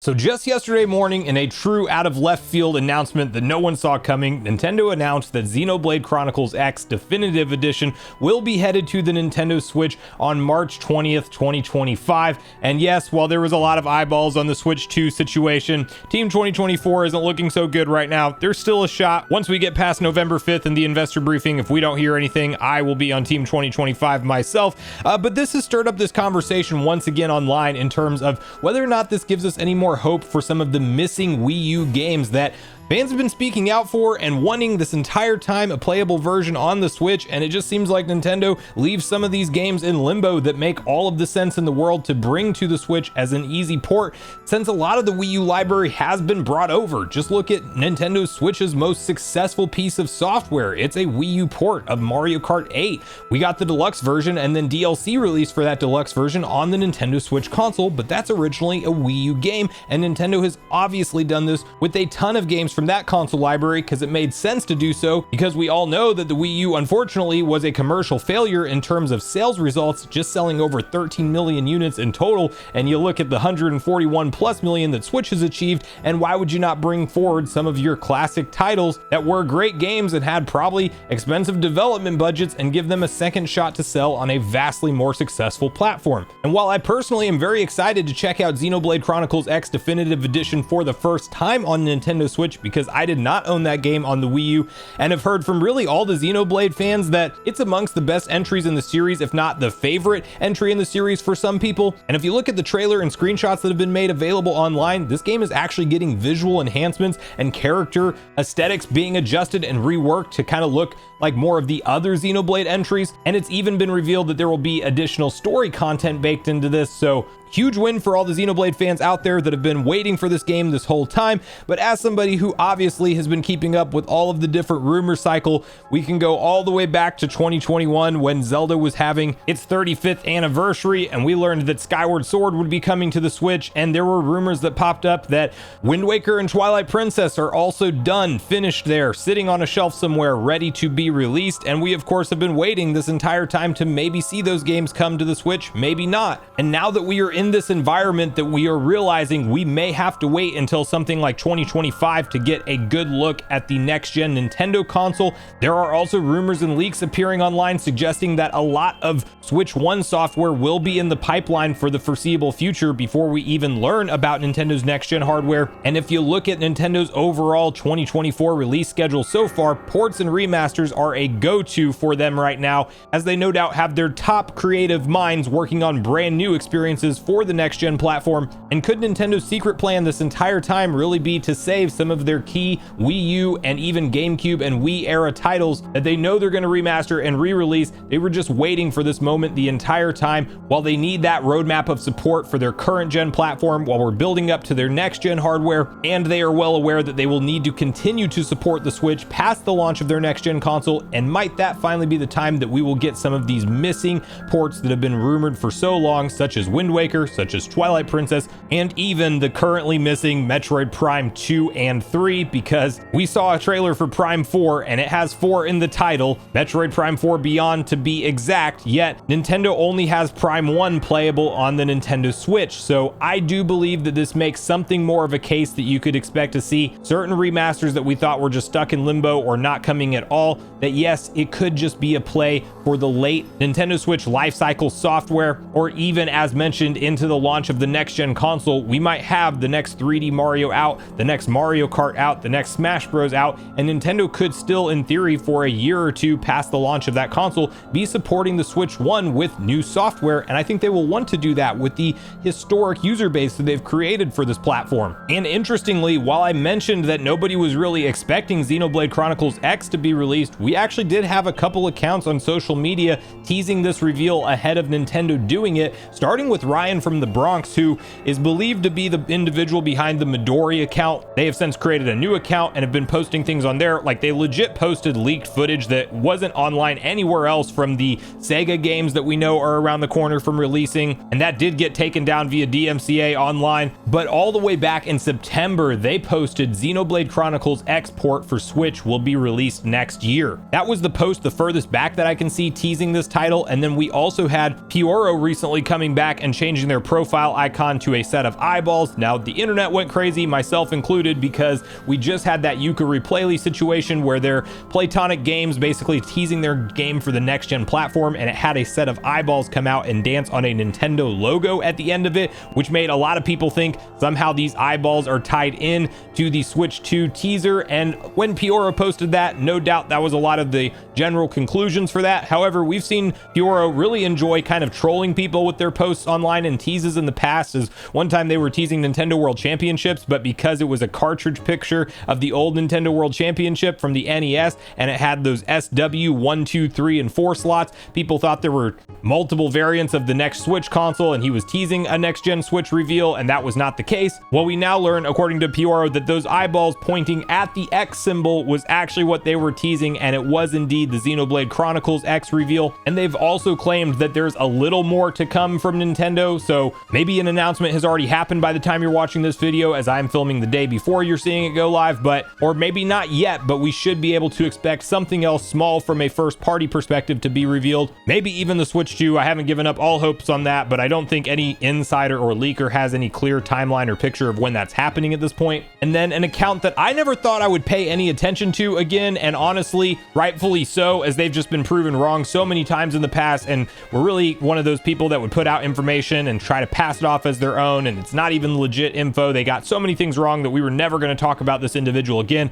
So just yesterday morning, in a true out of left field announcement that no one saw coming, Nintendo announced that Xenoblade Chronicles X Definitive Edition will be headed to the Nintendo Switch on March 20th, 2025. And yes, while there was a lot of eyeballs on the Switch 2 situation, Team 2024 isn't looking so good right now. There's still a shot. Once we get past November 5th in the investor briefing, if we don't hear anything, I will be on Team 2025 myself. But this has stirred up this conversation once again online in terms of whether or not this gives us any more hope for some of the missing Wii U games that fans have been speaking out for and wanting this entire time a playable version on the Switch, and it just seems like Nintendo leaves some of these games in limbo that make all of the sense in the world to bring to the Switch as an easy port, since a lot of the Wii U library has been brought over. Just look at Nintendo Switch's most successful piece of software. It's a Wii U port of Mario Kart 8. We got the deluxe version and then DLC released for that deluxe version on the Nintendo Switch console, but that's originally a Wii U game, and Nintendo has obviously done this with a ton of games from that console library because it made sense to do so, because we all know that the Wii U unfortunately was a commercial failure in terms of sales results, just selling over 13 million units in total. And you look at the 141 plus million that Switch has achieved, and why would you not bring forward some of your classic titles that were great games and had probably expensive development budgets and give them a second shot to sell on a vastly more successful platform? And while I personally am very excited to check out Xenoblade Chronicles X Definitive Edition for the first time on Nintendo Switch, because I did not own that game on the Wii U, and have heard from really all the Xenoblade fans that it's amongst the best entries in the series, if not the favorite entry in the series for some people. And if you look at the trailer and screenshots that have been made available online, this game is actually getting visual enhancements and character aesthetics being adjusted and reworked to kind of look like more of the other Xenoblade entries. And it's even been revealed that there will be additional story content baked into this. So huge win for all the Xenoblade fans out there that have been waiting for this game this whole time. But as somebody who obviously has been keeping up with all of the different rumor cycle, we can go all the way back to 2021 when Zelda was having its 35th anniversary, and we learned that Skyward Sword would be coming to the Switch, and there were rumors that popped up that Wind Waker and Twilight Princess are also done, finished there, sitting on a shelf somewhere, ready to be released. And we of course have been waiting this entire time to maybe see those games come to the Switch, maybe not. And now that we are in this environment that we are realizing we may have to wait until something like 2025 to get a good look at the next gen Nintendo console, there are also rumors and leaks appearing online suggesting that a lot of Switch 1 software will be in the pipeline for the foreseeable future before we even learn about Nintendo's next gen hardware. And if you look at Nintendo's overall 2024 release schedule so far, ports and remasters are a go-to for them right now, as they no doubt have their top creative minds working on brand new experiences for the next gen platform. And could Nintendo's secret plan this entire time really be to save some of their key Wii U and even GameCube and Wii era titles that they know they're going to remaster and re-release? They were just waiting for this moment the entire time, while they need that roadmap of support for their current gen platform while we're building up to their next gen hardware. And they are well aware that they will need to continue to support the Switch past the launch of their next gen console. And might that finally be the time that we will get some of these missing ports that have been rumored for so long, such as Wind Waker, such as Twilight Princess, and even the currently missing Metroid Prime 2 and 3, because we saw a trailer for Prime 4 and it has 4 in the title, Metroid Prime 4 Beyond to be exact, yet Nintendo only has Prime 1 playable on the Nintendo Switch. So I do believe that this makes something more of a case that you could expect to see certain remasters that we thought were just stuck in limbo or not coming at all, that yes, it could just be a play for the late Nintendo Switch lifecycle software, or even as mentioned into the launch of the next gen console, we might have the next 3D Mario out, the next Mario Kart out, the next Smash Bros out, and Nintendo could still, in theory, for a year or two past the launch of that console, be supporting the Switch 1 with new software. And I think they will want to do that with the historic user base that they've created for this platform. And interestingly, while I mentioned that nobody was really expecting Xenoblade Chronicles X to be released, we actually did have a couple accounts on social media teasing this reveal ahead of Nintendo doing it, starting with Ryan from the Bronx, who is believed to be the individual behind the Midori account. They have since created a new account and have been posting things on there. Like, they legit posted leaked footage that wasn't online anywhere else from the Sega games that we know are around the corner from releasing, and that did get taken down via DMCA online. But all the way back in September, they posted Xenoblade Chronicles X port for Switch will be released next year. That was the post the furthest back that I can see teasing this title. And then we also had Pioro recently coming back and changing changing their profile icon to a set of eyeballs. Now, the internet went crazy, myself included, because we just had that Yuka Replayly situation where their Playtonic Games basically teasing their game for the next gen platform, and it had a set of eyeballs come out and dance on a Nintendo logo at the end of it, which made a lot of people think somehow these eyeballs are tied in to the Switch 2 teaser. And when Pioro posted that, no doubt that was a lot of the general conclusions for that. However, we've seen Pioro really enjoy kind of trolling people with their posts online and teases in the past. As one time they were teasing Nintendo World Championships, but because it was a cartridge picture of the old Nintendo World Championship from the NES and it had those SW 1, 2, 3, and 4 slots, people thought there were multiple variants of the next Switch console and he was teasing a next gen Switch reveal, and that was not the case. Well, we now learn, according to Pioro, that those eyeballs pointing at the X symbol was actually what they were teasing, and it was indeed the Xenoblade Chronicles X reveal. And they've also claimed that there's a little more to come from Nintendo, so maybe an announcement has already happened by the time you're watching this video, as I'm filming the day before you're seeing it go live, or maybe not yet, but we should be able to expect something else small from a first party perspective to be revealed. Maybe even the Switch 2. I haven't given up all hopes on that, but I don't think any insider or leaker has any clear timeline or picture of when that's happening at this point. And then an account that I never thought I would pay any attention to again, and honestly, rightfully so, as they've just been proven wrong so many times in the past, and we're really one of those people that would put out information and try to pass it off as their own, and it's not even legit info. They got so many things wrong that we were never going to talk about this individual again.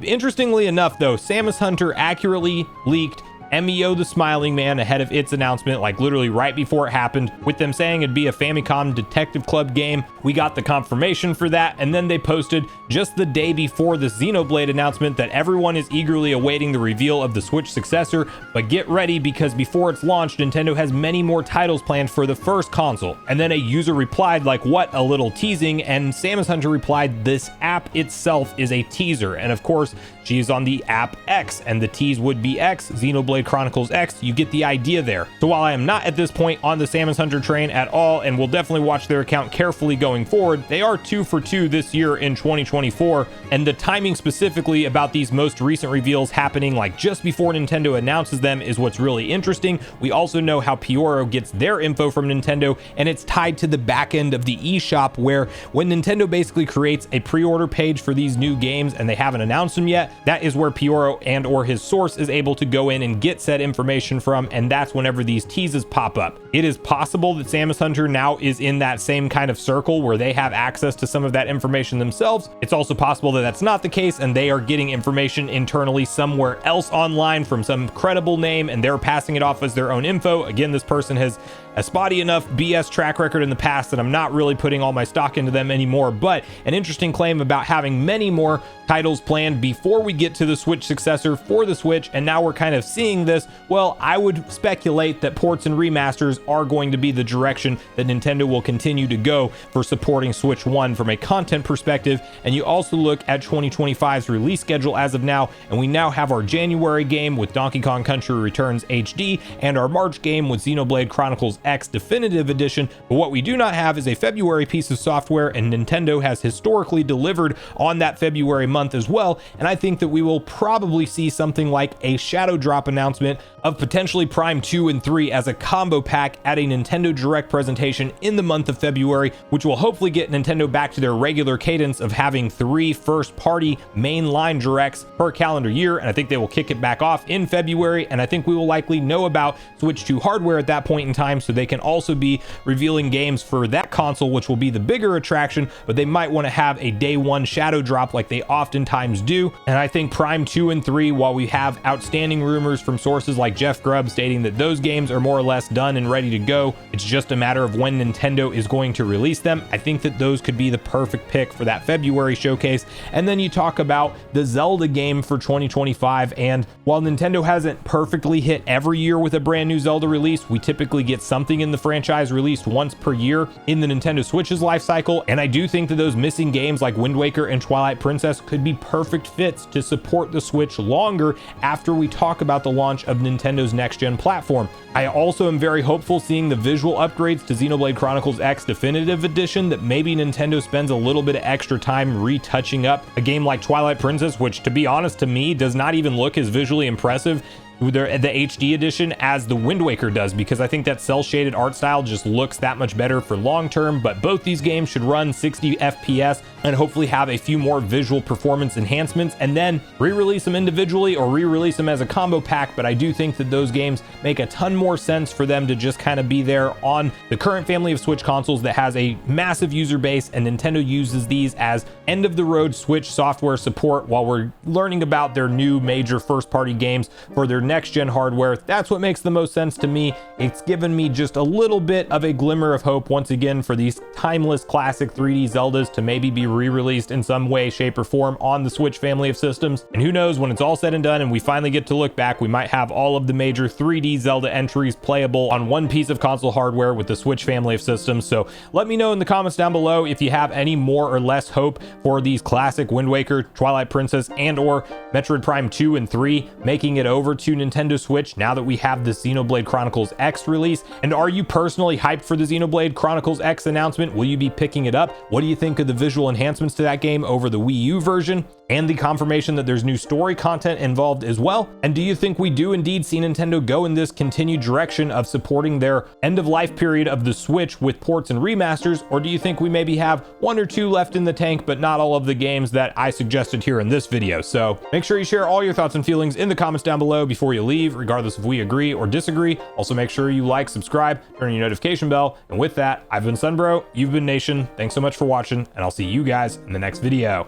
Interestingly enough, though, Samus Hunter accurately leaked MEO the Smiling Man ahead of its announcement, like literally right before it happened, with them saying it'd be a Famicom Detective Club game. We got the confirmation for that, and then they posted just the day before the Xenoblade announcement that everyone is eagerly awaiting the reveal of the Switch successor, but get ready because before it's launched, Nintendo has many more titles planned for the first console. And then a user replied, like, what a little teasing, and Samus Hunter replied, this app itself is a teaser. And of course, she's on the app X, and the tease would be X, Xenoblade Chronicles X. You get the idea there. So while I am not at this point on the Samus Hunter train at all, and will definitely watch their account carefully going forward, they are 2 for 2 this year in 2024, and the timing specifically about these most recent reveals happening like just before Nintendo announces them is what's really interesting. We also know how Pioro gets their info from Nintendo, and it's tied to the back end of the eShop, where when Nintendo basically creates a pre-order page for these new games and they haven't announced them yet, that is where Pioro and or his source is able to go in and get said information from, and that's whenever these teases pop up. It is possible that Samus Hunter now is in that same kind of circle where they have access to some of that information themselves. It's also possible that that's not the case and they are getting information internally somewhere else online from some credible name and they're passing it off as their own info. Again, this person has a spotty enough BS track record in the past that I'm not really putting all my stock into them anymore, but an interesting claim about having many more titles planned before we get to the Switch successor for the Switch, and now we're kind of seeing this. Well, I would speculate that ports and remasters are going to be the direction that Nintendo will continue to go for supporting Switch 1 from a content perspective. And you also look at 2025's release schedule as of now, and we now have our January game with Donkey Kong Country Returns HD and our March game with Xenoblade Chronicles X Definitive Edition. But what we do not have is a February piece of software, and Nintendo has historically delivered on that February month as well. And I think that we will probably see something like a shadow drop announcement of potentially Prime 2 and 3 as a combo pack at a Nintendo Direct presentation in the month of February, which will hopefully get Nintendo back to their regular cadence of having 3 first-party mainline Directs per calendar year, and I think they will kick it back off in February, and I think we will likely know about Switch 2 hardware at that point in time, so they can also be revealing games for that console, which will be the bigger attraction, but they might want to have a day one shadow drop like they oftentimes do. And I think Prime 2 and 3, while we have outstanding rumors from sources like Jeff Grubb stating that those games are more or less done and ready to go, it's just a matter of when Nintendo is going to release them. I think that those could be the perfect pick for that February showcase. And then you talk about the Zelda game for 2025, and while Nintendo hasn't perfectly hit every year with a brand new Zelda release, we typically get something in the franchise released once per year in the Nintendo Switch's life cycle, and I do think that those missing games like Wind Waker and Twilight Princess could be perfect fits to support the Switch longer after we talk about the launch of Nintendo's next-gen platform. I also am very hopeful seeing the visual upgrades to Xenoblade Chronicles X Definitive Edition, that maybe Nintendo spends a little bit of extra time retouching up a game like Twilight Princess, which, to be honest, to me does not even look as visually impressive the HD edition as the Wind Waker does, because I think that cell shaded art style just looks that much better for long term. But both these games should run 60 FPS and hopefully have a few more visual performance enhancements, and then re-release them individually or re-release them as a combo pack. But I do think that those games make a ton more sense for them to just kind of be there on the current family of Switch consoles that has a massive user base, and Nintendo uses these as end of the road Switch software support while we're learning about their new major first party games for their next gen hardware. That's what makes the most sense to me. It's given me just a little bit of a glimmer of hope once again for these timeless classic 3D Zeldas to maybe be re-released in some way, shape, or form on the Switch family of systems. And who knows, when it's all said and done and we finally get to look back, we might have all of the major 3D Zelda entries playable on one piece of console hardware with the Switch family of systems. So let me know in the comments down below if you have any more or less hope for these classic Wind Waker, Twilight Princess, and or Metroid Prime 2 and 3 making it over to Nintendo Switch now that we have the Xenoblade Chronicles X release. And are you personally hyped for the Xenoblade Chronicles X announcement? Will you be picking it up? What do you think of the visual enhancements to that game over the Wii U version, and the confirmation that there's new story content involved as well? And do you think we do indeed see Nintendo go in this continued direction of supporting their end of life period of the Switch with ports and remasters, or do you think we maybe have one or two left in the tank but not all of the games that I suggested here in this video? So make sure you share all your thoughts and feelings in the comments down below before you leave, regardless if we agree or disagree. Also make sure you like, subscribe, turn on your notification bell, and with that, I've been Sunbro, you've been Nation. Thanks so much for watching, and I'll see you guys in the next video.